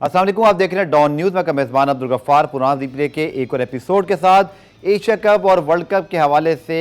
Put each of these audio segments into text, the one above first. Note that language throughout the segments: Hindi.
अस्सलाम वालेकुम, आप देख रहे हैं डॉन न्यूज़ में का मेज़बान अब्दुल गफ्फार पुराना रिप्ले के एक और एपिसोड के साथ। एशिया कप और वर्ल्ड कप के हवाले से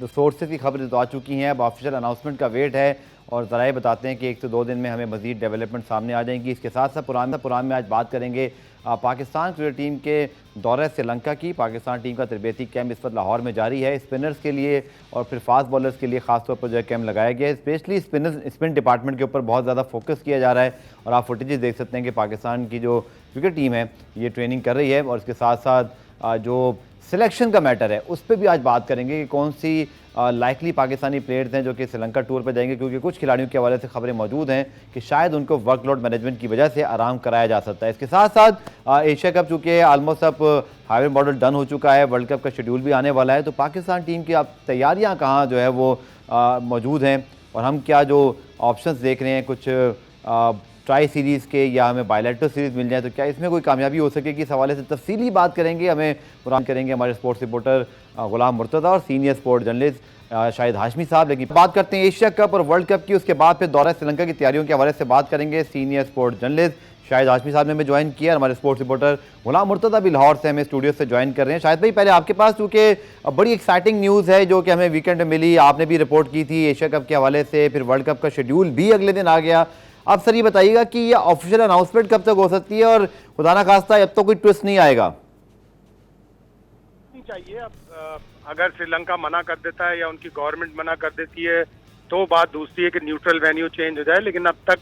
सोर्सेज की खबरें तो आ चुकी हैं, अब ऑफिशियल अनाउंसमेंट का वेट है और ज़राए बताते हैं कि 1 से 2 दिन में हमें मज़ीद डेवलपमेंट सामने आ जाएंगी। इसके साथ साथ पुरान में आज बात करेंगे पाकिस्तान क्रिकेट टीम के दौरे श्रीलंका की। पाकिस्तान टीम का तरबेती कैंप इस वक्त लाहौर में जारी है। स्पिनर्स के लिए और फिर फास्ट बॉलर्स के लिए खासतौर पर जो है कैंप लगाया गया है। स्पेशली स्पिन डिपार्टमेंट के ऊपर बहुत ज़्यादा फोकस किया जा रहा है और आप फुटेजेस देख सकते हैं कि पाकिस्तान की जो क्रिकेट टीम है ये ट्रेनिंग कर रही है। और इसके साथ साथ जो सिलेक्शन का मैटर है उस पर भी आज बात करेंगे कि कौन सी लाइकली पाकिस्तानी प्लेयर्स हैं जो कि श्रीलंका टूर पर जाएंगे, क्योंकि कुछ खिलाड़ियों के हवाले से खबरें मौजूद हैं कि शायद उनको वर्कलोड मैनेजमेंट की वजह से आराम कराया जा सकता है। इसके साथ साथ एशिया कप चूँकि ऑलमोस्ट अब हाइब्रिड मॉडल डन हो चुका है, वर्ल्ड कप का शेड्यूल भी आने वाला है, तो पाकिस्तान टीम की अब तैयारियाँ कहाँ जो है वो मौजूद हैं और हम क्या जो ऑप्शंस देख रहे हैं कुछ ट्राई सीरीज़ के या हमें बायलैटरल सीरीज़ मिल जाए तो क्या इसमें कोई कामयाबी हो सकेगी, इस हवाले से तफसीली बात करेंगे। हमें पुरान करेंगे हमारे स्पोर्ट्स रिपोर्टर गुलाम मुर्तज़ा और senior sport journalist Shahid Hashmi साहब। लेकिन बात करते हैं एशिया कप और वर्ल्ड कप की, उसके बाद फिर दौरा श्रीलंका की तैयारियों के हवाले से बात करेंगे। Senior sport journalist Shahid Hashmi साहब ने हमें ज्वाइन किया, हमारे स्पोर्ट्स रिपोर्टर गुलाम मुर्तज़ा भी लाहौर से हमें स्टूडियो से ज्वाइन कर रहे हैं। शाहिद भाई, पहले आपके पास चूँकि बड़ी एक्साइटिंग न्यूज़ है जो कि हमें वीकेंड में मिली, आपने भी रिपोर्ट की थी एशिया कप के हवाले से, फिर वर्ल्ड कप का शेड्यूल भी अगले दिन आ गया। अब सर ये बताइएगा कि ये ऑफिशियल अनाउंसमेंट कब तक हो सकती है और खुदा ना खास्ता अब तो कोई ट्विस्ट नहीं आएगा? नहीं चाहिए। अब अगर श्रीलंका मना कर देता है या उनकी गवर्नमेंट मना कर देती है तो बात दूसरी है कि न्यूट्रल वेन्यू चेंज हो जाए, लेकिन अब तक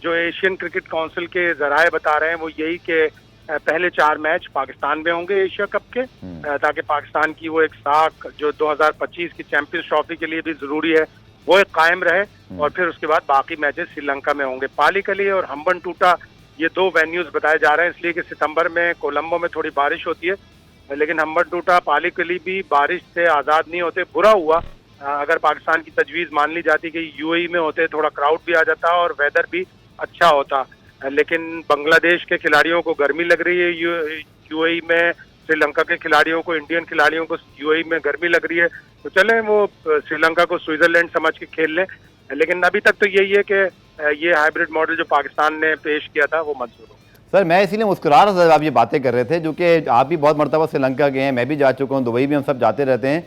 जो एशियन क्रिकेट काउंसिल के जराए बता रहे हैं वो यही कि पहले 4 मैच पाकिस्तान में होंगे एशिया कप के, ताकि पाकिस्तान की वो एक साख जो 2025 की चैंपियंस ट्रॉफी के लिए भी जरूरी है वो एक कायम रहे और फिर उसके बाद बाकी मैचेस श्रीलंका में होंगे। पालीकली और हम्बनटोटा ये 2 वेन्यूज बताए जा रहे हैं, इसलिए कि सितंबर में कोलंबो में थोड़ी बारिश होती है, लेकिन हम्बनटोटा पालीकली भी बारिश से आज़ाद नहीं होते। बुरा हुआ अगर पाकिस्तान की तजवीज़ मान ली जाती कि यूएई में होते, थोड़ा क्राउड भी आ जाता और वेदर भी अच्छा होता, लेकिन बांग्लादेश के खिलाड़ियों को गर्मी लग रही है यूएई में, श्रीलंका के खिलाड़ियों को, इंडियन खिलाड़ियों को यूएई में गर्मी लग रही है, तो चले वो श्रीलंका को स्विट्जरलैंड समझ के खेल लें। लेकिन अभी तक तो यही है कि ये हाइब्रिड मॉडल जो पाकिस्तान ने पेश किया था वो मंजूर हो गया। सर मैं इसीलिए मुस्कुरा रहा था, आप ये बातें कर रहे थे, जो कि आप भी बहुत मरतबा श्रीलंका गए हैं, मैं भी जा चुका हूँ, दुबई भी हम सब जाते रहते हैं,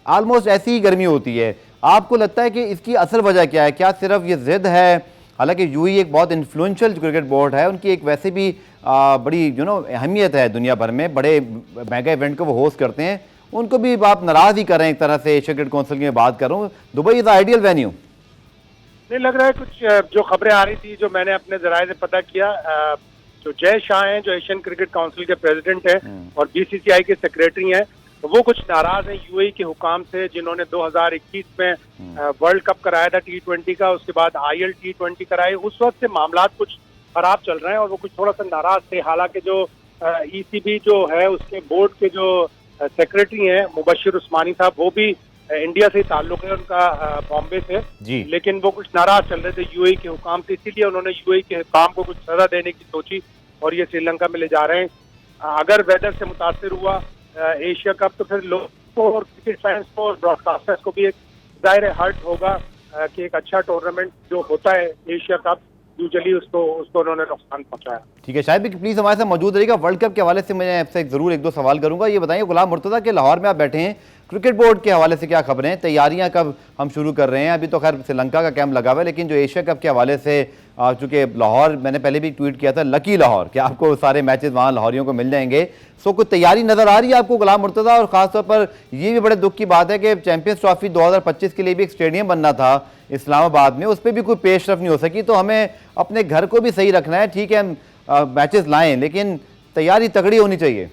ऑलमोस्ट ऐसी ही गर्मी होती है। आपको लगता है कि इसकी असल वजह क्या है? क्या सिर्फ ये जिद है? हालांकि यूएई एक बहुत इन्फ्लुएंशियल क्रिकेट बोर्ड है, उनकी एक वैसे भी बड़ी अहमियत है दुनिया भर में, बड़े मेगा इवेंट को वो होस्ट करते हैं, उनको भी आप नाराज ही कर रहे हैं एक तरह से। एशिया क्रिकेट काउंसिल की बात कर रहा हूँ, दुबई इज आइडियल वेन्यू नहीं लग रहा है। कुछ जो खबरें आ रही थी जो मैंने अपने जराये से पता किया, जो जय शाह हैं जो एशियन क्रिकेट काउंसिल के प्रेसिडेंट हैं और बीसीसीआई के सेक्रेटरी हैं, वो कुछ नाराज हैं यूएई के हुकाम से, जिन्होंने 2021 में वर्ल्ड कप कराया था T20 का, उसके बाद IL T20 कराए, उस वक्त से मामलात कुछ खराब चल रहे हैं और वो कुछ थोड़ा सा नाराज थे। हालांकि जो ECB जो है उसके बोर्ड के जो सेक्रेटरी हैं मुबशिर उस्मानी साहब, वो भी इंडिया से ताल्लुक है उनका, बॉम्बे से, लेकिन वो कुछ नाराज चल रहे थे यूएई के हुकाम से, इसीलिए उन्होंने यूएई के हुकाम को कुछ सजा देने की सोची और ये श्रीलंका में ले जा रहे हैं। अगर वेदर से मुतासर हुआ एशिया कप तो फिर लोगों को और क्रिकेट फैंस को और ब्रॉडकास्टर्स को भी एक जाहिर हर्ट होगा कि एक अच्छा टूर्नामेंट जो होता है एशिया कप यूजुअली उसको उन्होंने नुकसान पहुंचाया। ठीक है, शायद भी प्लीज हमारे साथ मौजूद रहिएगा। वर्ल्ड कप के हवाले से मैं आपसे जरूर 1-2 सवाल करूंगा। ये बताइए गुलाम मुर्तज़ा के लाहौर में आप बैठे हैं, क्रिकेट बोर्ड के हवाले से क्या खबरें हैं, तैयारियां कब हम शुरू कर रहे हैं? अभी तो खैर श्रीलंका का कैंप लगा हुआ है, लेकिन जो एशिया कप के हवाले से चूंकि लाहौर, मैंने पहले भी ट्वीट किया था लकी लाहौर, कि आपको सारे मैचेस वहाँ लाहौरियों को मिल जाएंगे, सो कुछ तैयारी नजर आ रही है आपको गुलाम मुर्तज़ा? और खासतौर पर ये भी बड़े दुख की बात है कि चैंपियंस ट्रॉफी 2025 के लिए भी एक स्टेडियम बनना था इस्लामाबाद में, उस पर भी कोई पेशरफ नहीं हो सकी, तो हमें अपने घर को भी सही रखना है। ठीक है मैचेस लाएं, लेकिन तैयारी तगड़ी होनी चाहिए।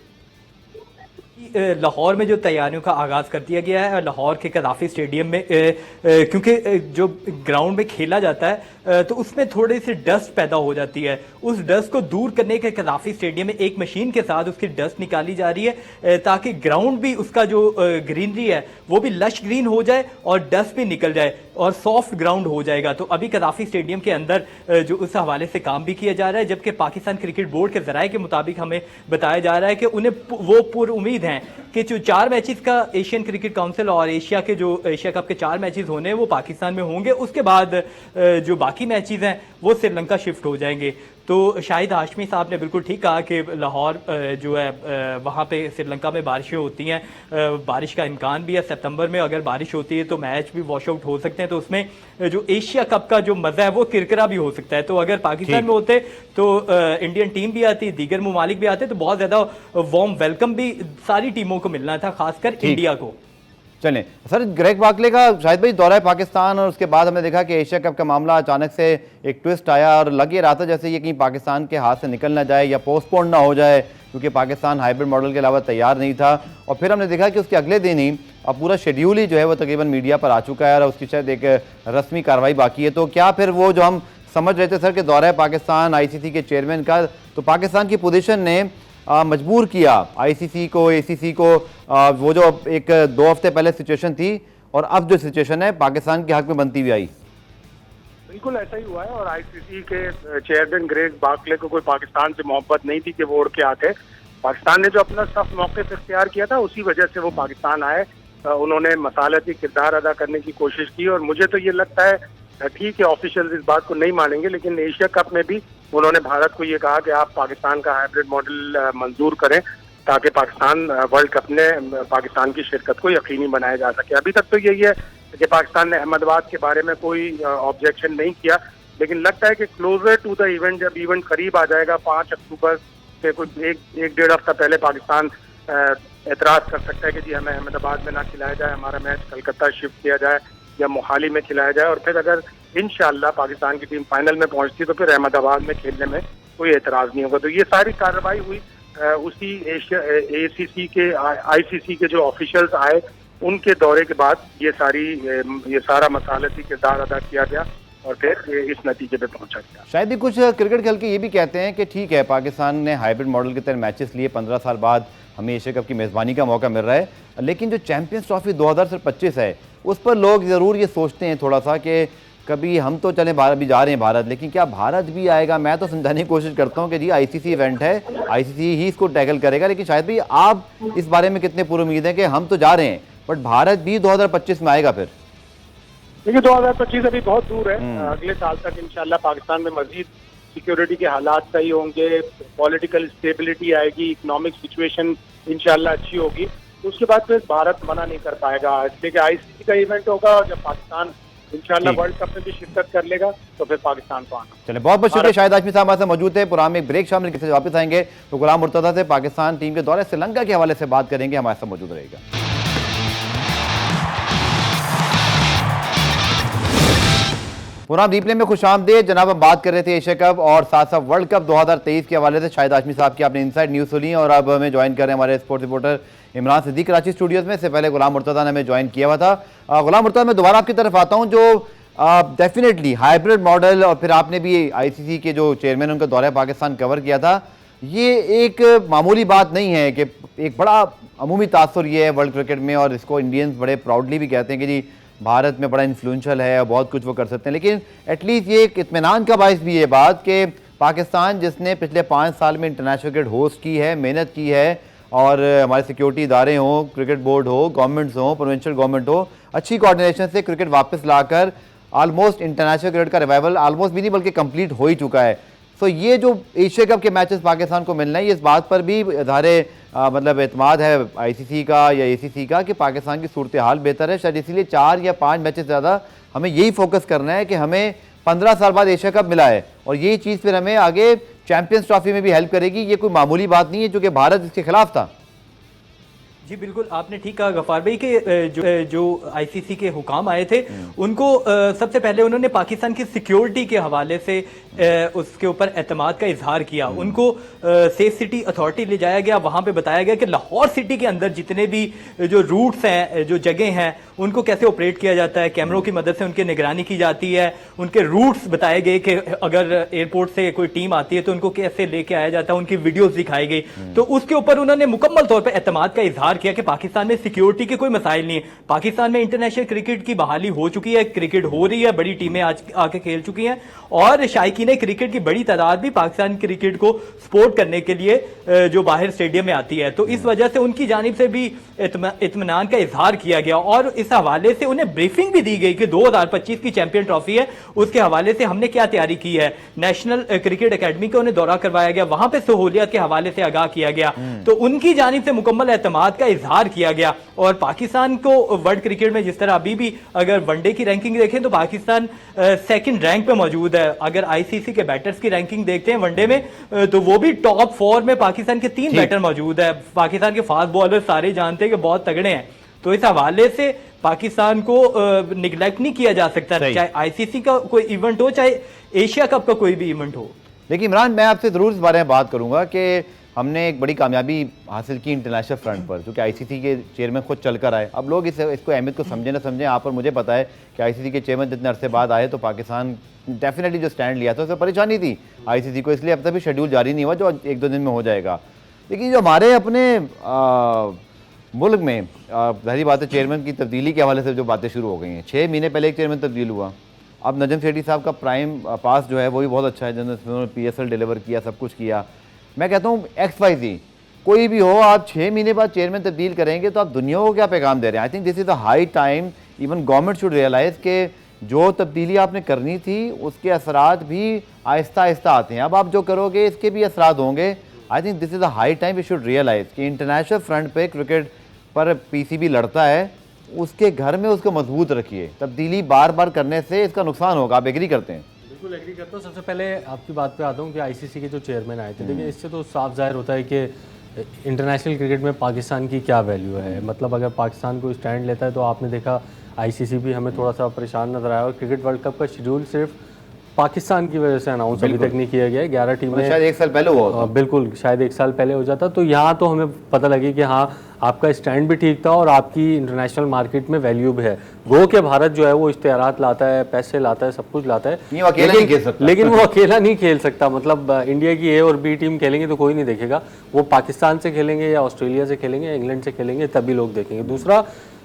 लाहौर में जो तैयारियों का आगाज़ कर दिया गया है लाहौर के कदाफी स्टेडियम में, क्योंकि जो ग्राउंड में खेला जाता है तो उसमें थोड़ी सी डस्ट पैदा हो जाती है। उस डस्ट को दूर करने के कदाफी स्टेडियम में एक मशीन के साथ उसकी डस्ट निकाली जा रही है ताकि ग्राउंड भी उसका जो ग्रीनरी है वो भी लश ग्रीन हो जाए और डस्ट भी निकल जाए और सॉफ्ट ग्राउंड हो जाएगा। तो अभी कदाफी स्टेडियम के अंदर जो उस हवाले से काम भी किया जा रहा है, जबकि पाकिस्तान क्रिकेट बोर्ड के जराये के मुताबिक हमें बताया जा रहा है कि उन्हें वो पूरी उम्मीद है कि जो 4 मैचेस का एशियन क्रिकेट काउंसिल और एशिया कप के 4 मैचेस होने वो पाकिस्तान में होंगे। उसके बाद जो बाकी बाकी मैचेस हैं वो श्रीलंका शिफ्ट हो जाएंगे। तो शाहिद हाशमी साहब ने बिल्कुल ठीक कहा कि लाहौर जो है वहाँ पे श्रीलंका में बारिशें होती हैं, बारिश का इम्कान भी है। सितंबर में अगर बारिश होती है तो मैच भी वॉश आउट हो सकते हैं, तो उसमें जो एशिया कप का जो मजा है वो किरकिरा भी हो सकता है। तो अगर पाकिस्तान में होते तो इंडियन टीम भी आती, दीगर ममालिक भी आते, तो बहुत ज्यादा वार्म वेलकम भी सारी टीमों को मिलना था, खासकर इंडिया को। चलें सर, ग्रेग बार्कले का शायद भाई दौरा है पाकिस्तान, और उसके बाद हमने देखा कि एशिया कप का मामला अचानक से एक ट्विस्ट आया और लग ये रहा था जैसे ये कहीं पाकिस्तान के हाथ से निकल ना जाए या पोस्टपोन ना हो जाए, क्योंकि पाकिस्तान हाइब्रिड मॉडल के अलावा तैयार नहीं था। और फिर हमने देखा कि उसके अगले दिन ही अब पूरा शेड्यूल ही जो है वो तकरीबन मीडिया पर आ चुका है और उसकी शायद एक रस्मी कार्रवाई बाकी है। तो क्या फिर वो जो हम समझ रहे थे सर कि दौरा है पाकिस्तान आईसीसी के चेयरमैन का, तो पाकिस्तान की पोजीशन ने मजबूर किया आईसीसी को, एसीसी को, वो जो एक 2 हफ्ते पहले सिचुएशन थी और अब जो सिचुएशन है पाकिस्तान के हक में बनती हुई आई? बिल्कुल ऐसा ही हुआ है। और आईसीसी के चेयरमैन ग्रेग बार्कले को कोई पाकिस्तान से मोहब्बत नहीं थी कि वो उड़ के आते। पाकिस्तान ने जो अपना सख्त मौके से इख्तियार किया था उसी वजह से वो पाकिस्तान आए। उन्होंने मसालती किरदार अदा करने की कोशिश की और मुझे तो ये लगता है ठीक है ऑफिशियल इस बात को नहीं मानेंगे, लेकिन एशिया कप में भी उन्होंने भारत को ये कहा कि आप पाकिस्तान का हाइब्रिड मॉडल मंजूर करें ताकि पाकिस्तान वर्ल्ड कप में पाकिस्तान की शिरकत को यकीनी बनाया जा सके। अभी तक तो यही है कि पाकिस्तान ने अहमदाबाद के बारे में कोई ऑब्जेक्शन नहीं किया, लेकिन लगता है कि क्लोजर टू द इवेंट, जब इवेंट करीब आ जाएगा 5 अक्टूबर से कुछ एक डेढ़ हफ्ता पहले पाकिस्तान एतराज़ कर सकता है कि जी हमें अहमदाबाद में ना खिलाया जाए, हमारा मैच कलकत्ता शिफ्ट किया जाए या मोहाली में खिलाया जाए। और फिर अगर इंशाअल्लाह पाकिस्तान की टीम फाइनल में पहुंचती तो फिर अहमदाबाद में खेलने में कोई एतराज़ नहीं होगा। तो ये सारी कार्रवाई हुई उसी एसीसी के आईसीसी के जो ऑफिशियल्स आए उनके दौरे के बाद ये सारा मसालती किरदार अदा किया गया और फिर इस नतीजे पे पहुंचा गया। शायद ही कुछ क्रिकेट खेल के ये भी कहते हैं कि ठीक है पाकिस्तान ने हाइब्रिड मॉडल के तहत मैचेस लिए, 15 साल बाद हमें एशिया कप की मेज़बानी का मौका मिल रहा है, लेकिन जो चैंपियंस ट्रॉफी 2025 है उस पर लोग ज़रूर ये सोचते हैं थोड़ा सा कि कभी हम तो चले भारत भी जा रहे हैं भारत, लेकिन क्या भारत भी आएगा? मैं तो समझाने की कोशिश करता हूँ कि जी आईसीसी इवेंट है, आईसीसी ही इसको टैकल करेगा, लेकिन शायद भी आप इस बारे में कितने पूरी उम्मीद है कि हम तो जा रहे हैं बट भारत भी 2025 में आएगा? फिर देखिए 2025 अभी बहुत दूर है। अगले साल तक इंशाल्लाह पाकिस्तान में मजीद सिक्योरिटी के हालात सही होंगे, पॉलिटिकल स्टेबिलिटी आएगी, इकोनॉमिक सिचुएशन इंशाल्लाह अच्छी होगी, तो उसके बाद फिर भारत मना नहीं कर पाएगा। इसलिए कि आईसीसी का इवेंट होगा और जब पाकिस्तान इंशाल्लाह वर्ल्ड कप में भी शिरकत कर लेगा तो फिर पाकिस्तान को आना। चले, बहुत बहुत शुक्रिया। शाहिद हाशमी साहब हमारे साथ मौजूद है। पुराने एक ब्रेक शामिल किसी वापस आएंगे तो गुलाम मुर्तजा से पाकिस्तान टीम के दौरे श्रीलंका के हवाले से बात करेंगे, हमारे साथ मौजूद रहेगा। पुराना रिप्ले में खुशामदीद जनाब। हम बात कर रहे थे एशिया कप और साथ साथ वर्ल्ड कप 2023 के हवाले से शाहिद हाशमी साहब की आपने इनसाइड न्यूज़ सुनी और अब हमें ज्वाइन कर रहे हैं हमारे sports reporter Imran Siddiq Karachi studios में। इससे पहले गुलाम मुर्तजा ने हमें ज्वाइन किया हुआ था। गुलाम मुर्तजा, मैं दोबारा आपकी तरफ आता हूँ। जो डेफिनेटली हाइब्रिड मॉडल और फिर आपने भी आईसीसी के जो चेयरमैन उनका दौरा पाकिस्तान कवर किया था, ये एक मामूली बात नहीं है कि एक बड़ा अमूमी तासुर ये है वर्ल्ड क्रिकेट में और इसको इंडियंस बड़े प्राउडली भी कहते हैं कि जी भारत में बड़ा इन्फ्लुएंशियल है और बहुत कुछ वो कर सकते हैं, लेकिन एटलीस्ट ये एक इत्मीनान का बायस भी ये बात कि पाकिस्तान जिसने पिछले 5 साल में इंटरनेशनल क्रिकेट होस्ट की है, मेहनत की है और हमारे सिक्योरिटी इदारे हों, क्रिकेट बोर्ड हो, गवर्नमेंट्स हों, प्रोविंशियल गवर्नमेंट हो, अच्छी कोऑर्डिनेशन से क्रिकेट वापस लाकर ऑलमोस्ट इंटरनेशनल क्रिकेट का रिवाइवल ऑलमोस्ट भी नहीं बल्कि कंप्लीट हो ही चुका है। सो ये जो एशिया कप के मैचेस पाकिस्तान को मिलना है, इस बात पर भी इधारे मतलब एतमाद है आईसीसी का या एसीसी का कि पाकिस्तान की सूरत हाल बेहतर है, शायद इसीलिए 4 या 5 मैचेस ज़्यादा हमें यही फोकस करना है कि हमें 15 साल बाद एशिया कप मिला है और यही चीज़ फिर हमें आगे चैंपियंस ट्रॉफी में भी हेल्प करेगी। ये कोई मामूली बात नहीं है, जो कि भारत इसके खिलाफ था। जी बिल्कुल, आपने ठीक कहा गफार भाई कि जो आईसीसी के हुकाम आए थे उनको सबसे पहले उन्होंने पाकिस्तान की सिक्योरिटी के हवाले से उसके ऊपर एतमाद का इजहार किया। उनको सेफ सिटी अथॉरिटी ले जाया गया, वहाँ पे बताया गया कि लाहौर सिटी के अंदर जितने भी जो रूट्स हैं, जो जगह हैं, उनको कैसे ऑपरेट किया जाता है, कैमरों की मदद से उनकी निगरानी की जाती है। उनके रूट्स बताए गए कि अगर एयरपोर्ट से कोई टीम आती है तो उनको कैसे लेके आया जाता है, उनकी वीडियोज़ दिखाई गई। तो उसके ऊपर उन्होंने मुकम्मल तौर पर एतमाद का इजहार इजहार किया कि पाकिस्तान में सिक्योरिटी के कोई मसाइल नहीं है, पाकिस्तान में इंटरनेशनल क्रिकेट की बहाली हो चुकी है, क्रिकेट हो रही है, बड़ी टीमें आज आके खेल चुकी हैं और शायकीन क्रिकेट की बड़ी तादाद भी पाकिस्तान क्रिकेट को सपोर्ट करने के लिए जो बाहर स्टेडियम में आती है, तो इस वजह से उनकी जानिब से भी इत्मीनान का इजहार किया गया और इस हवाले से उन्हें ब्रीफिंग भी दी गई कि 2025 की चैंपियन ट्रॉफी है, उसके हवाले से हमने क्या तैयारी की है। नेशनल क्रिकेट एकेडमी का उन्हें दौरा करवाया गया, वहां पे सहूलियत के हवाले से आगाह किया गया, तो उनकी जानिब से मुकम्मल एतमाद का इजहार किया गया। और पाकिस्तान को वर्ल्ड क्रिकेट में जिस तरह अभी भी अगर वनडे की रैंकिंग देखें तो पाकिस्तान सेकंड रैंक पे मौजूद है। अगर आईसीसी के बैटर्स की रैंकिंग देखते हैं वनडे में तो वो भी टॉप 4 में पाकिस्तान के 3 बैटर मौजूद है। पाकिस्तान के फास्ट बॉलर सारे जानते हैं कि बहुत तगड़े हैं, तो इस हवाले से पाकिस्तान को निगलेक्ट नहीं किया जा सकता, चाहे आईसीसी का कोई इवेंट हो चाहे एशिया कप का कोई भी इवेंट हो। देखिए इमरान, मैं आपसे ज़रूर इस बारे में बात करूंगा कि हमने एक बड़ी कामयाबी हासिल की इंटरनेशनल फ्रंट पर, क्योंकि आईसीसी के चेयरमैन खुद चल कर आए। अब लोग इसको अहमियत को समझे ना समझें, यहाँ पर मुझे पता है कि आईसीसी के चेयरमैन जितने अरसे बाद आए तो पाकिस्तान डेफिनेटली जो स्टैंड लिया था उसमें परेशानी थी आईसीसी को, इसलिए अब तक भी शेड्यूल जारी नहीं हुआ जो 1-2 दिन में हो जाएगा। लेकिन जो हमारे अपने मुल्क में जाहिर बात है चेयरमैन की तब्दीली के हवाले से जो बातें शुरू हो गई हैं, 6 महीने पहले एक चेयरमैन तब्दील हुआ, अब नजम सेठी साहब का प्राइम पास जो है वो भी बहुत अच्छा है, जिन्होंने PSL डिलीवर किया, सब कुछ किया। मैं कहता हूँ XYZ कोई भी हो, आप 6 महीने बाद चेयरमैन तब्दील करेंगे तो आप दुनिया को क्या पैगाम दे रहे हैं। I think this is the high time even government should realise कि जो तब्दीली आपने करनी थी उसके असरात भी आहिस्ता आहिस्ता आते हैं। अब आप जो करोगे इसके भी असरात होंगे। I think this is the high time we should realise कि इंटरनेशनल फ्रंट पे क्रिकेट पर PCB लड़ता है, उसके घर में उसको मजबूत रखिए। तब्दीली बार बार करने से इसका नुकसान होगा। आप एग्री करते हैं? बिल्कुल एग्री करता हूँ। सबसे पहले आपकी बात पे आता हूँ कि आईसीसी के जो चेयरमैन आए थे, देखिए इससे तो साफ जाहिर होता है कि इंटरनेशनल क्रिकेट में पाकिस्तान की क्या वैल्यू है। मतलब अगर पाकिस्तान को स्टैंड लेता है तो आपने देखा आईसीसी भी हमें थोड़ा सा परेशान नजर आया और क्रिकेट वर्ल्ड कप का शेड्यूल सिर्फ पाकिस्तान की वजह से अनाउंस अभी तक नहीं किया गया है। 11 टीमें शायद 1 साल पहले हुआ होता। बिल्कुल, शायद 1 साल पहले हो जाता। तो यहाँ तो हमें पता लगी कि हाँ आपका स्टैंड भी ठीक था और आपकी इंटरनेशनल मार्केट में वैल्यू भी है। गो के भारत जो है वो इश्तेहारात लाता है, पैसे लाता है, सब कुछ लाता है, लेकिन वो अकेला नहीं खेल सकता। मतलब इंडिया की A और B टीम खेलेंगे तो कोई नहीं देखेगा, वो पाकिस्तान से खेलेंगे या ऑस्ट्रेलिया से खेलेंगे या इंग्लैंड से खेलेंगे तभी लोग देखेंगे। दूसरा,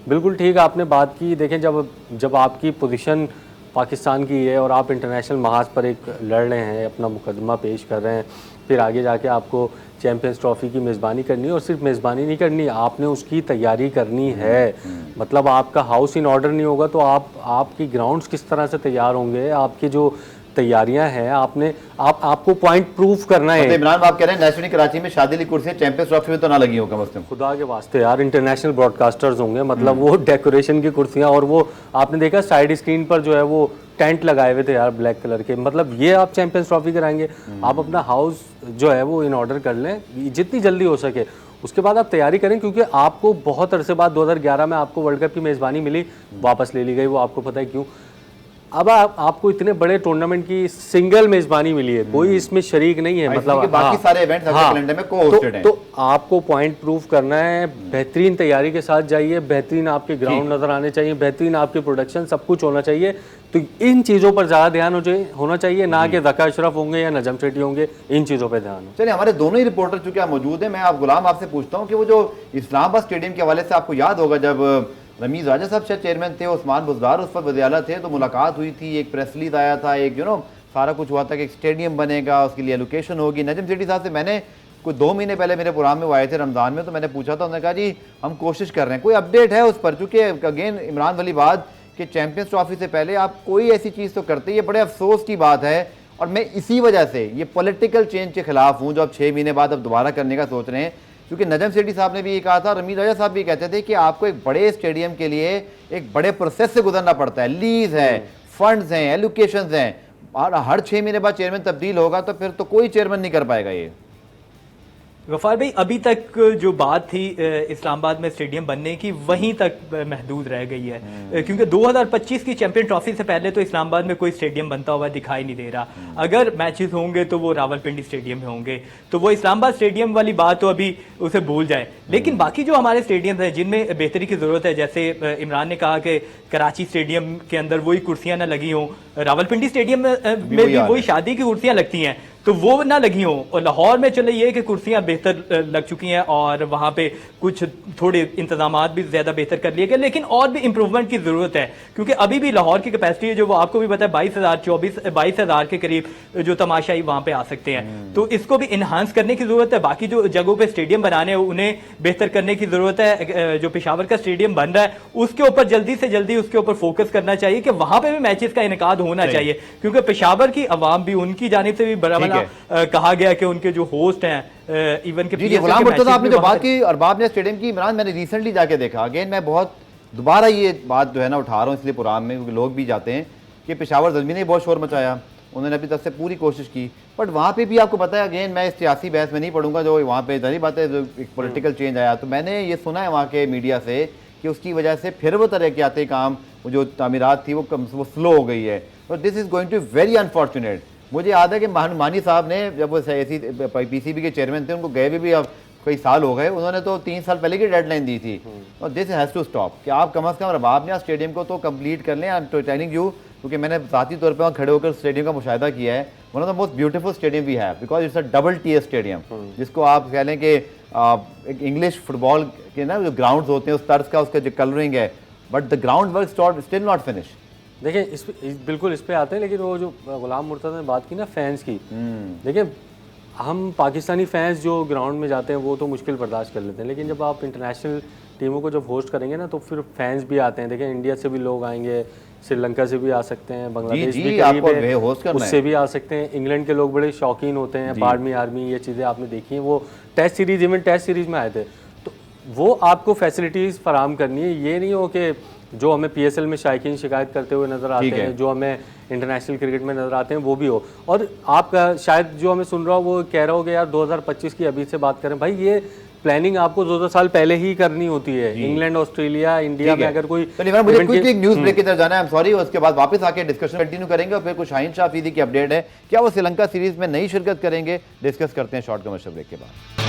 बिल्कुल ठीक आपने बात की, देखें जब आपकी पोजीशन पाकिस्तान की है और आप इंटरनेशनल महाज पर एक लड़ रहे हैं, अपना मुकदमा पेश कर रहे हैं, फिर आगे जाके आपको चैंपियंस ट्रॉफी की मेज़बानी करनी है और सिर्फ मेज़बानी नहीं करनी, आपने उसकी तैयारी करनी है। मतलब आपका हाउस इन ऑर्डर नहीं होगा तो आपकी ग्राउंड्स किस तरह से तैयार होंगे, आपकी जो तैयारियां हैं आपको पॉइंट प्रूफ करना है। इमरान आप कह रहे हैं नेशनल कराची में शादी की कुर्सी चैंपियंस ट्रॉफी में तो ना लगी हो कम से कम। खुदा के वास्ते यार, इंटरनेशनल ब्रॉडकास्टर्स होंगे, मतलब वो डेकोरेशन की कुर्सियां, और वो आपने देखा साइड स्क्रीन पर जो है वो टेंट लगाए हुए थे यार ब्लैक कलर के। मतलब ये आप चैंपियंस ट्रॉफी कराएंगे? आप अपना हाउस जो है वो इन ऑर्डर कर लें जितनी जल्दी हो सके, उसके बाद आप तैयारी करें, क्योंकि आपको बहुत अरसे बाद 2011 में आपको वर्ल्ड कप की मेज़बानी मिली, वापस ले ली गई, वो आपको पता है क्यों। अब आपको इतने बड़े टूर्नामेंट की सिंगल मेजबानी मिली है, कोई इसमें शरीक नहीं है। मतलब बाकी सारे इवेंट्स कैलेंडर में को-होस्टेड हैं। तो आपको पॉइंट प्रूफ करना है, बेहतरीन तैयारी के साथ जाइए, बेहतरीन आपके ग्राउंड नजर आने चाहिए, बेहतरीन आपके प्रोडक्शन, सब कुछ होना चाहिए। तो इन चीज़ों पर ज़्यादा ध्यान होना चाहिए, ना कि ज़का अशरफ होंगे या नजम सेठी होंगे, इन चीज़ों पर ध्यान हो। चलिए, हमारे दोनों ही रिपोर्टर चूंकि मौजूद हैं, मैं आप गुलाम आपसे पूछता हूँ कि वो जो इस्लामाबाद स्टेडियम के हवाले से आपको याद होगा जब रमीज राजा साहब शायद चेयरमैन थे, उस्मान बुज़दार उस पर वज़ीर थे, तो मुलाकात हुई थी, एक प्रेस रिलीज आया था, एक सारा कुछ हुआ था कि एक स्टेडियम बनेगा, उसके लिए एलोकेशन होगी। नजम सेठी साहब से मैंने कुछ 2 महीने पहले मेरे प्रोग्राम में वो आए थे रमज़ान में, तो मैंने पूछा था, उन्होंने कहा जी हम कोशिश कर रहे हैं, कोई अपडेट है उस पर? चूँकि अगेन इमरान वाली बात कि चैंपियंस ट्रॉफी से पहले आप कोई ऐसी चीज़ तो करते, ये बड़े अफसोस की बात है। और मैं इसी वजह से ये पॉलिटिकल चेंज के खिलाफ हूँ जो अब 6 महीने बाद अब दोबारा करने का सोच रहे हैं, क्योंकि नजम सेठी साहब ने भी ये कहा था, रमीज राजा साहब भी कहते थे कि आपको एक बड़े स्टेडियम के लिए एक बड़े प्रोसेस से गुजरना पड़ता है, लीज है, फंड्स हैं, एलोकेशंस हैं, और हर 6 महीने बाद चेयरमैन तब्दील होगा तो फिर तो कोई चेयरमैन नहीं कर पाएगा ये। गफ्फार भाई, अभी तक जो बात थी इस्लामाबाद में स्टेडियम बनने की वहीं तक महदूद रह गई है, क्योंकि 2025 की चैंपियन ट्रॉफी से पहले तो इस्लामाबाद में कोई स्टेडियम बनता हुआ दिखाई नहीं दे रहा। अगर मैचेस होंगे तो वो रावलपिंडी स्टेडियम में होंगे, तो वो इस्लामाबाद स्टेडियम वाली बात तो अभी उसे भूल जाए। लेकिन बाकी जो हमारे स्टेडियम हैं जिनमें बेहतरी की ज़रूरत है, जैसे इमरान ने कहा कि कराची स्टेडियम के अंदर वही कुर्सियाँ ना लगी हों, रावलपिंडी स्टेडियम में भी वही शादी की कुर्सियाँ लगती हैं, तो वो ना लगी हो। और लाहौर में चले ये कि कुर्सियां बेहतर लग चुकी हैं और वहां पे कुछ थोड़े इंतजामात भी ज्यादा बेहतर कर लिए गए, लेकिन और भी इंप्रूवमेंट की जरूरत है, क्योंकि अभी भी लाहौर की कैपेसिटी है जो वो आपको भी पता है 22,000 के करीब जो तमाशाई वहां पे आ सकते हैं। तो इसको भी इन्हांस करने की जरूरत है। बाकी जो जगहों पे स्टेडियम बनाने हैं उन्हें बेहतर करने की जरूरत है। जो पेशावर का स्टेडियम बन रहा है उसके ऊपर जल्दी से जल्दी उसके ऊपर फोकस करना चाहिए कि वहां पे भी मैचेस का इनेकाद होना चाहिए, क्योंकि पेशावर की आवाम भी, उनकी जानिब से भी बड़ा कहा गया कि उनके जो होस्ट हैं इवन के गुलाम मुर्तजा आपने जो बात की अरबाब ने स्टेडियम की, इमरान मैंने रिसेंटली जाके देखा, अगेन मैं बहुत दोबारा ये बात जो है ना उठा रहा हूँ इसलिए पुरान में, क्योंकि लोग भी जाते हैं कि पेशावर ज़ल्मी ने बहुत शोर मचाया, उन्होंने अपनी तरफ से पूरी कोशिश की, बट वहाँ पे भी आपको पता है, अगेन मैं इस सियासी बहस में नहीं पढ़ूंगा, जो वहाँ पे जारी बात है जो एक पॉलिटिकल चेंज आया, तो मैंने ये सुना है वहाँ के मीडिया से कि उसकी वजह से फिर वो तरक्याती काम, जो तामीरात थी वो स्लो हो गई है। तो this is going to very unfortunate. मुझे याद है कि मानी साहब ने, जब वो PCB के चेयरमैन थे, उनको गए भी अब कई साल हो गए, उन्होंने तो 3 साल पहले की डेडलाइन दी थी। और दिस हैज़ टू स्टॉप कि आप कम अज़ कम रबाब ने स्टेडियम को तो कंप्लीट कर लें। आई एम टेलिंग यू, क्योंकि मैंने ज़ाती तौर पर वहाँ खड़े होकर स्टेडियम का मुशाहिदा किया है। One of the most beautiful stadium we have, because it's a double tier stadium, जिसको आप कह लें कि एक इंग्लिश फुटबॉल के ना जो ग्राउंड्स होते हैं उस तर्ज का उसका जो कलरिंग है, but the ground work still not finish. देखिए बिल्कुल इस पे आते हैं, लेकिन वो जो गुलाम मुर्तज़ा ने बात की ना फैंस की, देखिए हम पाकिस्तानी फैंस जो ग्राउंड में जाते हैं वो तो मुश्किल बर्दाश्त कर लेते हैं, लेकिन जब आप इंटरनेशनल टीमों को जब होस्ट करेंगे ना तो फिर फैंस भी आते हैं। देखिए इंडिया से भी लोग आएंगे, श्रीलंका से भी आ सकते हैं, बांग्लादेश भी करीब है उससे भी आ सकते हैं, इंग्लैंड के लोग बड़े शौकीन होते हैं, बार्मी आर्मी, ये चीज़ें आपने देखी हैं, वो टेस्ट सीरीज़ में आए थे, तो वो आपको फैसिलिटीज़ फराम करनी है। ये नहीं हो कि जो हमें PSL में शायकीन शिकायत करते हुए नज़र आते हैं, जो हमें इंटरनेशनल क्रिकेट में नज़र आते हैं वो भी हो। और आप शायद जो हमें सुन रहा हो वो कह रहा हो कि यार 2025 की अभी से बात करें, भाई ये प्लानिंग आपको 2-2 साल पहले ही करनी होती है। इंग्लैंड, ऑस्ट्रेलिया, इंडिया में अगर कोई मुझे क्विकली न्यूज़ ब्रेक की तरफ जाना है, आई एम सॉरी, उसके बाद वापस आके डिस्कशन कंटिन्यू करेंगे और फिर कुछ शाहीन शाह अफरीदी की अपडेट है, क्या वो श्रीलंका सीरीज में नई शिरकत करेंगे, डिस्कस करते हैं शॉर्ट कमर्शियल ब्रेक के बाद।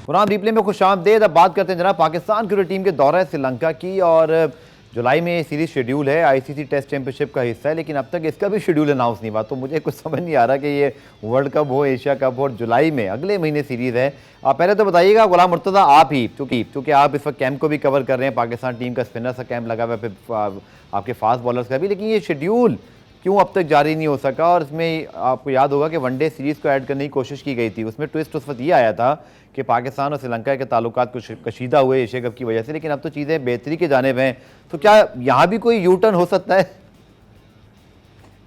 पुरान रिप्ले में खुशामदीद। अब बात करते हैं जनाब पाकिस्तान क्रिकेट टीम के दौरे श्रीलंका की, और जुलाई में सीरीज शेड्यूल है, ICC टेस्ट चैंपियनशिप का हिस्सा है, लेकिन अब तक इसका भी शेड्यूल अनाउंस नहीं हुआ। तो मुझे कुछ समझ नहीं आ रहा कि ये वर्ल्ड कप हो, एशिया कप हो, और जुलाई में अगले महीने सीरीज़ है। आप पहले तो बताइएगा गुलाम मुर्तज़ा, आप ही क्योंकि आप इस वक्त कैंप को भी कवर कर रहे हैं, पाकिस्तान टीम का स्पिनर्स का कैंप लगा हुआ है, फिर आपके फास्ट बॉलर्स का भी, लेकिन ये शेड्यूल क्यों अब तक जारी नहीं हो सका? और इसमें आपको याद होगा कि वनडे सीरीज़ को ऐड करने की कोशिश की गई थी, उसमें ट्विस्ट उस वक्त ये आया था कि पाकिस्तान और श्रीलंका के ताल्लुकात कुछ कशीदा हुए एशिया कप की वजह से, लेकिन अब तो चीज़ें बेहतरी के जानिब हैं। तो क्या यहाँ भी कोई यू टर्न हो सकता है?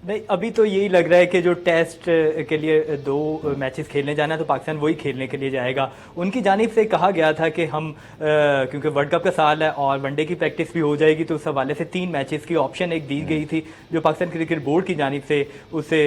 नहीं, अभी तो यही लग रहा है कि जो टेस्ट के लिए 2 मैचेस खेलने जाना है तो पाकिस्तान वही खेलने के लिए जाएगा। उनकी जानिब से कहा गया था कि हम क्योंकि वर्ल्ड कप का साल है और वनडे की प्रैक्टिस भी हो जाएगी, तो उस हवाले से 3 मैचेस की ऑप्शन एक दी गई थी, जो पाकिस्तान क्रिकेट बोर्ड की जानिब से उसे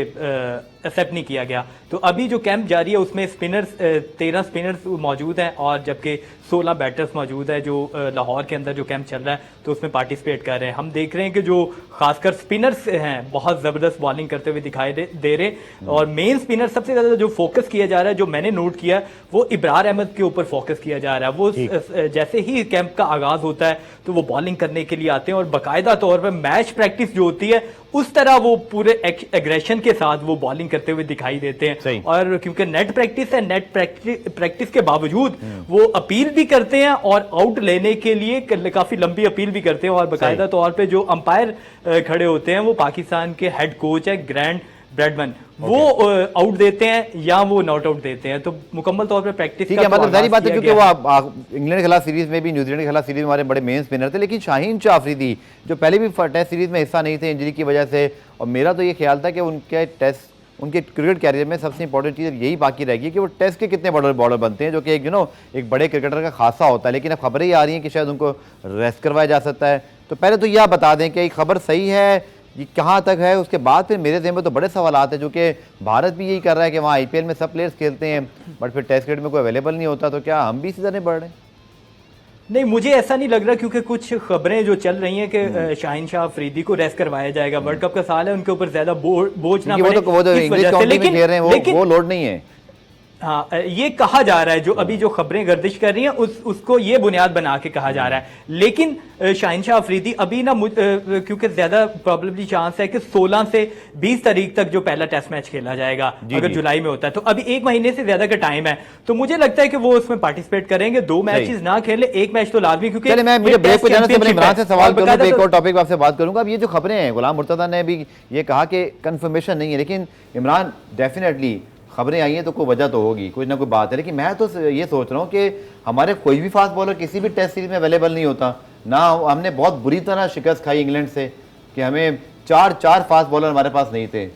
एक्सेप्ट नहीं किया गया। तो अभी जो कैंप जारी है उसमें स्पिनर्स 13 स्पिनर्स मौजूद हैं और जबकि 16 बैटर्स मौजूद है जो लाहौर के अंदर जो कैंप चल रहा है तो उसमें पार्टिसिपेट कर रहे हैं। हम देख रहे हैं कि जो खासकर स्पिनर्स हैं बहुत ज़बरदस्त बॉलिंग करते हुए दिखाई दे रहे, और मेन स्पिनर सबसे ज़्यादा जो फोकस किया जा रहा है, जो मैंने नोट किया, वो इब्रार अहमद के ऊपर फोकस किया जा रहा है। वो जैसे ही कैंप का आगाज़ होता है तो वो बॉलिंग करने के लिए आते हैं और बाकायदा तौर पर मैच प्रैक्टिस जो होती है उस तरह वो पूरे एग्रेशन के साथ वो बॉलिंग करते हुए दिखाई देते हैं। और क्योंकि नेट प्रैक्टिस है, नेट प्रैक्टिस के बावजूद वो अपील भी करते हैं और आउट लेने के लिए काफी लंबी अपील भी करते हैं, और बाकायदा तौर पे जो अंपायर खड़े होते हैं वो पाकिस्तान के हेड कोच है ग्रैंड ब्रैडमैन, वो आउट देते हैं या वो नॉट आउट देते हैं। तो मुकम्मल तौर पे प्रैक्टिस ठीक है, मतलब सारी बात है, क्योंकि वो इंग्लैंड के खिलाफ सीरीज में भी, न्यूजीलैंड के खिलाफ सीरीज में हमारे बड़े मेन स्पिनर थे, लेकिन शाहीन शाह अफरीदी जो पहले भी टेस्ट सीरीज में हिस्सा नहीं थे इंजरी की वजह से, और मेरा तो ये ख्याल था कि उनके क्रिकेट कैरियर में सबसे इंपॉर्टेंट चीज़ यही बाकी रहेगी कि वो टेस्ट के कितने बॉलर बनते हैं, जो कि एक बड़े क्रिकेटर का खासा होता है। लेकिन अब खबरें ही आ रही हैं कि शायद उनको रेस्ट करवाया जा सकता है। तो पहले तो यह बता दें कि खबर सही है, ये कहाँ तक है, उसके बाद फिर मेरे ज़हन में तो बड़े सवाल आते हैं, जो कि भारत भी यही कर रहा है कि वहाँ IPL में सब प्लेयर्स खेलते हैं बट फिर टेस्ट क्रिकेट में कोई अवेलेबल नहीं होता, तो क्या हम भी इसी तरह बढ़ रहे हैं? नहीं, मुझे ऐसा नहीं लग रहा, क्योंकि कुछ खबरें जो चल रही हैं कि शाहीन शाह अफरीदी को रेस्ट करवाया जाएगा। वर्ल्ड कप का साल है, उनके ऊपर ज्यादा बोझ ना पड़े, वो जो इंग्लिश काउंटी में खेल रहे हैं वो लोड नहीं है। हाँ, ये कहा जा रहा है, जो अभी जो खबरें गर्दिश कर रही हैं उसको ये बुनियाद बना के कहा जा रहा है। लेकिन शाहीन शाह अफरीदी अभी ना क्योंकि ज्यादा प्रॉबेबली चांस है कि 16 से 20 तारीख तक जो पहला टेस्ट मैच खेला जाएगा अगर जुलाई में होता है, तो अभी 1 महीने से ज्यादा का टाइम है, तो मुझे लगता है कि वो उसमें पार्टिसिपेट करेंगे। 2 मैचेस ना खेले, 1 मैच तो लाजमी, क्योंकि मैं मुझे ब्रेक पे जाने से पहले इमरान से सवाल करूं, तो एक और टॉपिक आपसे बात करूंगा। अब ये जो खबरें हैं, गुलाम मुर्तज़ा ने भी ये कहा कि कंफर्मेशन नहीं है, लेकिन इमरान डेफिनेटली खबरें आई हैं तो कोई वजह तो होगी, कोई ना कोई बात है। लेकिन मैं तो ये सोच रहा हूँ कि हमारे कोई भी फास्ट बॉलर किसी भी टेस्ट सीरीज में अवेलेबल नहीं होता ना। हमने बहुत बुरी तरह शिकस्त खाई इंग्लैंड से कि हमें 4 फास्ट बॉलर हमारे पास नहीं थे।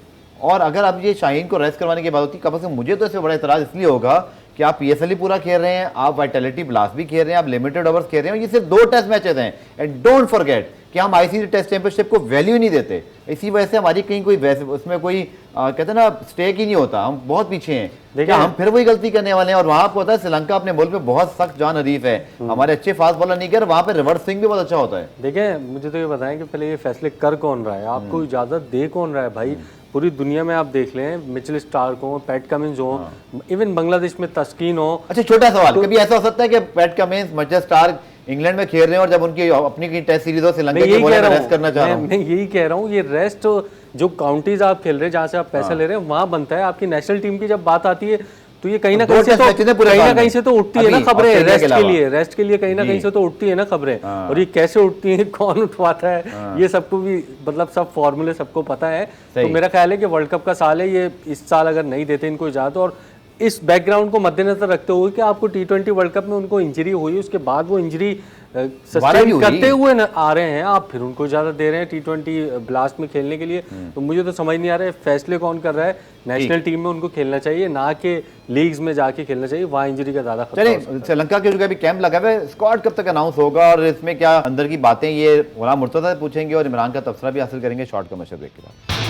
और अगर अब ये शाहीन को रेस्ट करवाने की बात होती, कम से कम मुझे तो इसमें बड़ा इतराज़ इसलिए होगा कि आप PSL ही पूरा खेल रहे हैं, आप वाइटलिटी ब्लास्ट भी खेल रहे हैं, आप लिमिटेड ओवर्स खेल रहे हैं, ये सिर्फ 2 टेस्ट मैचेस हैं। एंड डोंट फॉरगेट कि हम ICC टेस्ट चैंपियनशिप को वैल्यू नहीं देते, इसी वजह से हमारी कहीं कोई उसमें कोई कहते हैं ना स्टेक ही नहीं होता, हम बहुत पीछे हैं। देखिए हम फिर वही गलती करने वाले हैं। और वहाँ आपको पता है श्रीलंका अपने मुल्क में बहुत सख्त जान हरीफ है, हमारे अच्छे फास्ट बॉलर नहीं कर, वहाँ पे रिवर्स स्विंग भी बहुत अच्छा होता है। देखिए मुझे तो ये बताएं कि पहले ये फैसले कर कौन रहा है, आपको इजाजत दे कौन रहा है भाई? पूरी दुनिया में आप देख लें, मिचेल स्टार्क हो, पैट कमिंस हो, इवन बांग्लादेश में तस्कीन हो। अच्छा छोटा सवाल, कभी ऐसा हो सकता है कि PAT Cummins, Mitchell Starc England में खेल रहे हैं और जब उनकी अपनी की टेस्ट सीरीज हो श्रीलंका के बॉलर रेस्ट करना चाह रहा हूं? मैं यही कह रहा हूँ, ये रेस्ट जो काउंटीज आप खेल रहे हैं, जहाँ से आप पैसा ले रहे हैं, वहाँ बनता है। आपकी नेशनल टीम की जब बात आती है तो ये कहीं ना कहीं से तो उठती है ना खबरें रेस्ट के लिए कहीं ना कहीं से तो उठती है ना खबरें। और ये कैसे उठती है, कौन उठवाता है, ये सबको भी मतलब सब फॉर्मूले सबको पता है। तो मेरा ख्याल है कि वर्ल्ड कप का साल है ये, इस साल अगर नहीं देते इनको इजाजत, और इस बैकग्राउंड को मद्देनजर रखते हुए कि आपको T20 वर्ल्ड कप में उनको इंजरी हुई, उसके बाद वो इंजरी सस्टेन करते हुए आ रहे हैं, आप फिर उनको इजाजत दे रहे हैं T20 ब्लास्ट में खेलने के लिए। तो मुझे तो समझ नहीं आ रहा है फैसले कौन कर रहा है। नेशनल टीम में उनको खेलना चाहिए, ना कि लीग्स में जाके खेलना चाहिए, वहाँ इंजरी का ज्यादा खतरा है। श्रीलंका के जो अभी कैंप लगा हुआ है, स्क्वाड कब तक अनाउंस होगा और इसमें क्या अंदर की बातें, ये गुलाम मुर्तज़ा से पूछेंगे और इमरान का तबसरा भी हासिल करेंगे शॉर्ट कमर्शियल ब्रेक के बाद।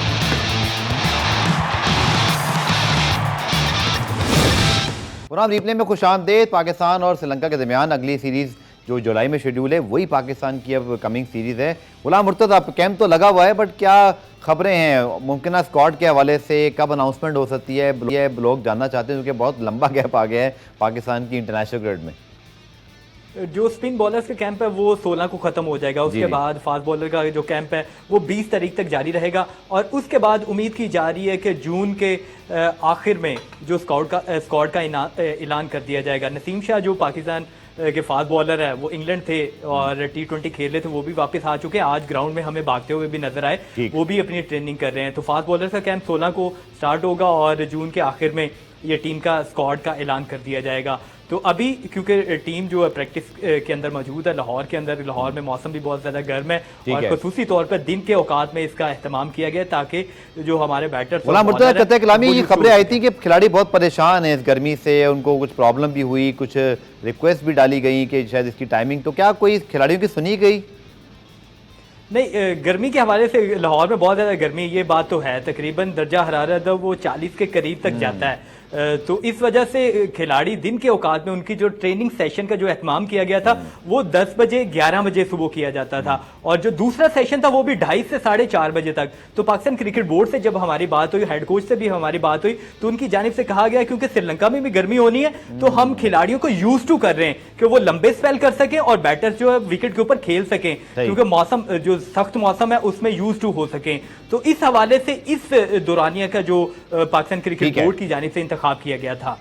पुराना रिप्ले में खुशामदीद। पाकिस्तान और श्रीलंका के दरमियान अगली सीरीज़ जो जुलाई में शेड्यूल है वही पाकिस्तान की अब कमिंग सीरीज़ है। गुलाम मुर्तज़ा, कैंप तो लगा हुआ है, बट क्या खबरें हैं मुमकिन स्क्वाड के हवाले से, कब अनाउंसमेंट हो सकती है? ये लोग जानना चाहते हैं क्योंकि बहुत लंबा गैप आ गया है पाकिस्तान की इंटरनेशनल क्रिकेट में। जो स्पिन बॉलर्स का कैंप है वो 16 को खत्म हो जाएगा, उसके बाद फास्ट बॉलर का जो कैंप है वो 20 तारीख तक जारी रहेगा। और उसके बाद उम्मीद की जा रही है कि जून के आखिर में जो स्क्वाड का ऐलान कर दिया जाएगा। नसीम शाह जो पाकिस्तान के फास्ट बॉलर है वो इंग्लैंड थे और T20 खेल रहे थे, वो भी वापस आ चुके हैं। आज ग्राउंड में हमें भागते हुए भी नजर आए, वो भी अपनी ट्रेनिंग कर रहे हैं। तो फास्ट बॉलर का कैंप 16 को स्टार्ट होगा और जून के आखिर में ये टीम का स्क्वाड का ऐलान कर दिया जाएगा। तो अभी क्योंकि टीम जो है प्रैक्टिस के अंदर मौजूद है लाहौर के अंदर, लाहौर में मौसम भी बहुत ज़्यादा गर्म है और खुसूसी तौर पर दिन के औकात में इसका एहतमाम किया गया ताकि जो हमारे बैटर्स। ये खबरें आई थी कि खिलाड़ी बहुत परेशान है इस गर्मी से, उनको कुछ प्रॉब्लम भी हुई, कुछ रिक्वेस्ट भी डाली गई कि शायद इसकी टाइमिंग, तो क्या कोई खिलाड़ियों की सुनी गई? नहीं, गर्मी के हवाले से लाहौर में बहुत ज़्यादा गर्मी, ये बात तो है। तकरीबन दर्जा हरारत वो 40 के करीब तक जाता है। तो इस वजह से खिलाड़ी दिन के औकात में उनकी जो ट्रेनिंग सेशन का जो एहतमाम किया गया था वो 10 बजे 11 बजे सुबह किया जाता था और जो दूसरा सेशन था वो भी 2:30 से 4:30 बजे तक। तो पाकिस्तान क्रिकेट बोर्ड से जब हमारी बात हुई, हेड कोच से भी हमारी बात हुई, तो उनकी जानिब से कहा गया क्योंकि श्रीलंका में भी गर्मी होनी है तो हम खिलाड़ियों को यूज टू कर रहे हैं कि वो लंबे स्पेल कर सकें और बैटर्स जो है विकेट के ऊपर खेल सकें, क्योंकि मौसम जो सख्त मौसम है उसमें यूज टू हो सकें। तो इस हवाले से इस दौरानिया का जो पाकिस्तान क्रिकेट बोर्ड की जानिब से इंतखाब किया गया था।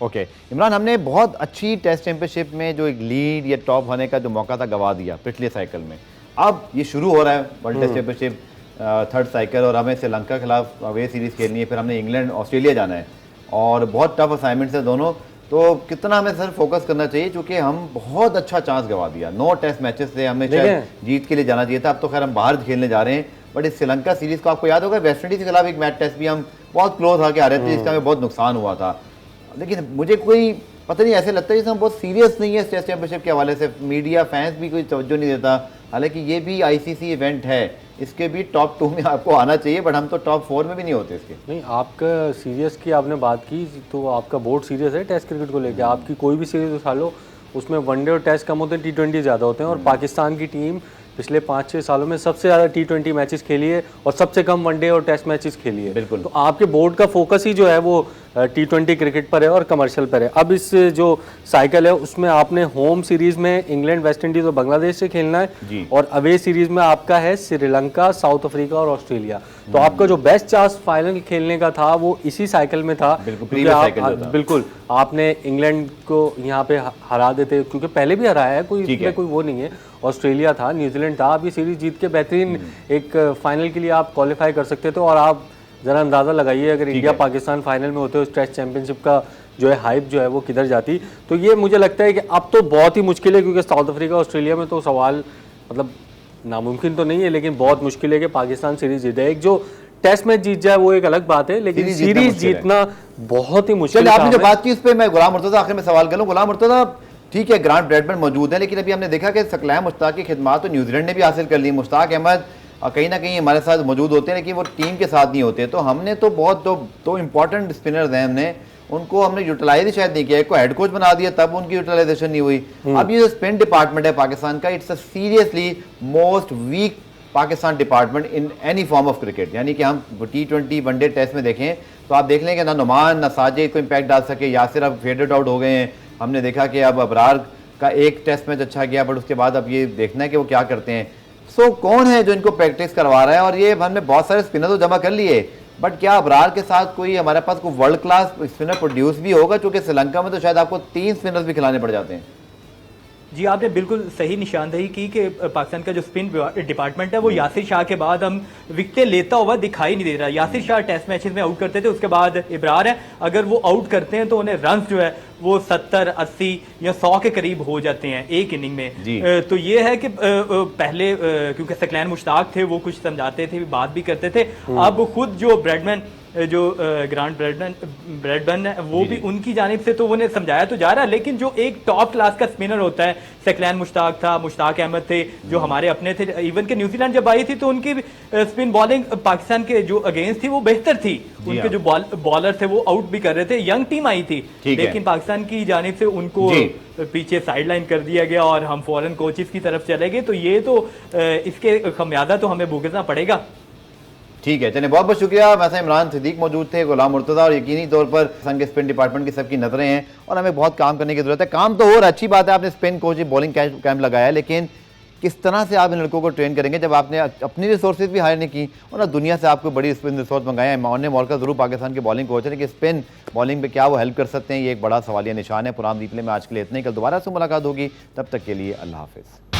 ओके इमरान, हमने बहुत अच्छी टेस्ट चैंपियनशिप में जो एक लीड या टॉप होने का जो मौका था गवा दिया पिछले साइकिल में। अब ये शुरू हो रहा है World Test Championship third cycle और हमें श्रीलंका के खिलाफ अवे सीरीज खेलनी है, फिर हमने इंग्लैंड ऑस्ट्रेलिया जाना है और बहुत टफ असाइनमेंट्स है दोनों। तो कितना हमें सर फोकस करना चाहिए, क्योंकि हम बहुत अच्छा चांस गवा दिया। 9 टेस्ट मैचेस से हमने शायद जीत के लिए जाना चाहिए था, अब तो खैर हम बाहर खेलने जा रहे हैं। बट इस श्रीलंका सीरीज को आपको याद होगा वेस्ट इंडीज के खिलाफ एक मैच टेस्ट भी हम बहुत क्लोज आके आ रहे थे, जिसका हमें बहुत नुकसान हुआ था। लेकिन मुझे कोई पता नहीं, ऐसे लगता है जैसे हम बहुत सीरियस नहीं है टेस्ट चैंपियनशिप के हवाले से, मीडिया फैंस भी कोई तवज्जो नहीं देता। हालांकि ये भी ICC इवेंट है, इसके भी टॉप 2 में आपको आना चाहिए, बट हम तो टॉप 4 में भी नहीं होते इसके। नहीं, आपका सीरियस की आपने बात की तो आपका बोर्ड सीरियस है टेस्ट क्रिकेट को लेकर। आपकी कोई भी सीरीज उठा लो उसमें वनडे और टेस्ट कम होते हैं, T20 ज़्यादा होते हैं। और पाकिस्तान की टीम पिछले 5-6 सालों में सबसे ज़्यादा T20 मैचेस खेली है और सबसे कम वनडे और टेस्ट मैचेस खेली है। बिल्कुल। तो आपके बोर्ड का फोकस ही जो है वो T20 क्रिकेट पर है और कमर्शियल पर है। अब इस जो साइकिल है उसमें आपने होम सीरीज में इंग्लैंड, वेस्ट इंडीज और बांग्लादेश से खेलना है और अवे सीरीज में आपका है श्रीलंका, साउथ अफ्रीका और ऑस्ट्रेलिया। तो आपका जो बेस्ट चांस फाइनल खेलने का था वो इसी साइकिल में था। बिल्कुल आपने इंग्लैंड को यहाँ पे हरा देते, क्योंकि पहले भी हराया है, कोई इसमें कोई वो नहीं है। ऑस्ट्रेलिया था, न्यूजीलैंड था, आप ये सीरीज जीत के बेहतरीन एक फाइनल के लिए आप क्वालिफाई कर सकते थे। और आप जरा अंदाजा लगाइए अगर इंडिया पाकिस्तान फाइनल में होते हो, टेस्ट चैंपियनशिप का जो है हाइप जो है वो किधर जाती। तो ये मुझे लगता है कि अब तो बहुत ही मुश्किल है, क्योंकि साउथ अफ्रीका, ऑस्ट्रेलिया में तो सवाल मतलब नामुमकिन तो नहीं है, लेकिन बहुत मुश्किल है कि पाकिस्तान सीरीज जीते। एक जो टेस्ट मैच जीत जाए वो एक अलग बात है, लेकिन सीरीज जीतना बहुत ही मुश्किल है। आपने जो बात की उस पर मैं गुलाम मुर्तज़ा आखिर में सवाल करूं। गुलाम मुर्तज़ा, ठीक है ग्रांट ब्रैडमैन मौजूद है, लेकिन अभी हमने देखा कि सकलैन मुश्ताक की खिदमात तो न्यूजीलैंड ने भी हासिल कर ली। मुश्ताक अहमद कहीं ना कहीं हमारे साथ मौजूद होते हैं, लेकिन वो टीम के साथ नहीं होते। तो हमने तो बहुत दो इंपॉर्टेंट स्पिनर्स हैं, उनको हमने यूटिलाइज ही शायद नहीं किया। को हेड कोच बना दिया तब उनकी यूटिलाइजेशन नहीं हुई। अब ये जो स्पिन डिपार्टमेंट है पाकिस्तान का, it's a seriously most weak Pakistan department in any form of cricket. यानी कि हम T20 वनडे टेस्ट में देखें तो आप देख लें कि ना नुमान ना साजिद को इम्पैक्ट डाल सके। यासिर अब फेडेड आउट हो गए हैं। हमने देखा कि अब अबरार का एक टेस्ट मैच अच्छा गया, बट उसके बाद अब ये देखना है कि वो क्या करते हैं। सो कौन है जो इनको प्रैक्टिस करवा रहा है? और ये हमने बहुत सारे स्पिनर तो जमा कर लिए, बट क्या अबरार के साथ कोई हमारे पास कोई वर्ल्ड क्लास स्पिनर प्रोड्यूस भी होगा? क्योंकि श्रीलंका में तो शायद आपको 3 स्पिनर्स भी खिलाने पड़ जाते हैं। जी, आपने बिल्कुल सही निशानदेही की कि पाकिस्तान का जो स्पिन डिपार्टमेंट है वो यासिर शाह के बाद हम विकेटें लेता हुआ दिखाई नहीं दे रहा। यासिर शाह टेस्ट मैचेस में आउट करते थे, उसके बाद इब्रार है, अगर वो आउट करते हैं तो उन्हें रन जो है वो 70, 80 या 100 के करीब हो जाते हैं एक इनिंग में। तो ये है कि पहले क्योंकि सकलैन मुश्ताक थे, वो कुछ समझाते थे, बात भी करते थे। अब खुद जो ब्रैडमैन जो ग्रांट ब्रैडमैन है वो भी उनकी जानिब से तो उन्हें समझाया तो जा रहा है, लेकिन जो एक टॉप क्लास का स्पिनर होता है, सकलैन मुश्ताक था, मुश्ताक अहमद थे जो हमारे अपने थे। इवन के न्यूजीलैंड जब आई थी तो उनकी स्पिन बॉलिंग पाकिस्तान के जो अगेंस्ट थी वो बेहतर थी। उनके जो बॉलर थे वो आउट भी कर रहे थे। यंग टीम आई थी, लेकिन पाकिस्तान की जानिब से उनको पीछे साइडलाइन कर दिया गया और हम फॉरेन कोचेस की तरफ चले गए। तो ये तो इसके खमियाजा तो हमें भुगतना पड़ेगा। ठीक है, चलिए बहुत बहुत शुक्रिया। वैसे इमरान सिद्दीक मौजूद थे, गुलाम मुर्तज़ा, और यकीनी तौर पर संघ स्पिन डिपार्टमेंट की सबकी नजरें हैं और हमें बहुत काम करने की जरूरत है। काम तो और अच्छी बात है, आपने स्पिन कोच बॉलिंग कैंप लगाया, लेकिन किस तरह से आप इन लड़कों को ट्रेन करेंगे जब आपने अपनी रिसोर्सेज भी हायर नहीं की और ना दुनिया से आपको बड़ी स्पिन रिसोर्स मंगाया है। मौन मौलका जरूर पाकिस्तान के बॉलिंग कोच है, लेकिन स्पिन बॉलिंग पे क्या वो हेल्प कर सकते हैं, ये एक बड़ा सवालिया निशान है। पुरान रिप्ले में आज के लिए इतना ही, कल दोबारा से मुलाकात होगी, तब तक के लिए अल्लाह हाफिज़।